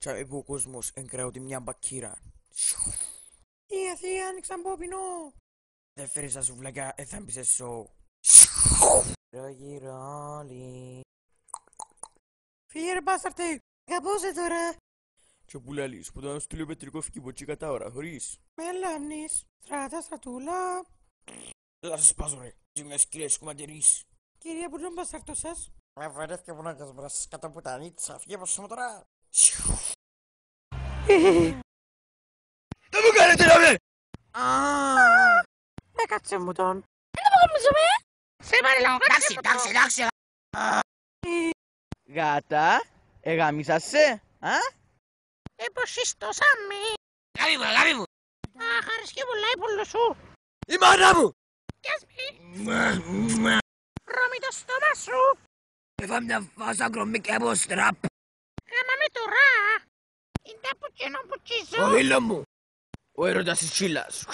Τσάβει ο κόσμος εγκράωτη μια μπακύρα. Θεία, άνοιξαν πόπινο. Δεν φέρεις τα σουβλάκια, θα μπεις σε σοου. Ρογιρόλι. Φύγε ρε μπάσταρτε. Καπώσε τώρα. Και που λαλείς, που ήταν στο τηλεπετρικό φκυποτσί κατά ώρα, χωρίς. Με λάμνης. Στράτα, στρατούλα. Δεν θα σε σπάσω ρε, είσαι μια σκύλες κουματερής. Κυρία, που είναι ο μπασταρτός σας? Με βαρέθηκε που να κασμπράσεις κατά πουτανίτσα. Φύγε από σου τώρα. Δεν μου κάνετε να με! Έκατσε μου τον. Σε παρελάω, εντάξει. Γάτα, εγάμισασαι, Πως ιστοσάμε. Γάμι μου. Αχ, αρέσκει πολλά η πουλο σου. Η μάνα μου! Ρώμη το στόμα σου. Έφα μια φάσα κρομή και από στραπ. Γάμαμε τώρα. Είναι τα πουτσένο πουτσίζω. Ο ήλιο μου. Ο έρωτας της τσίλας.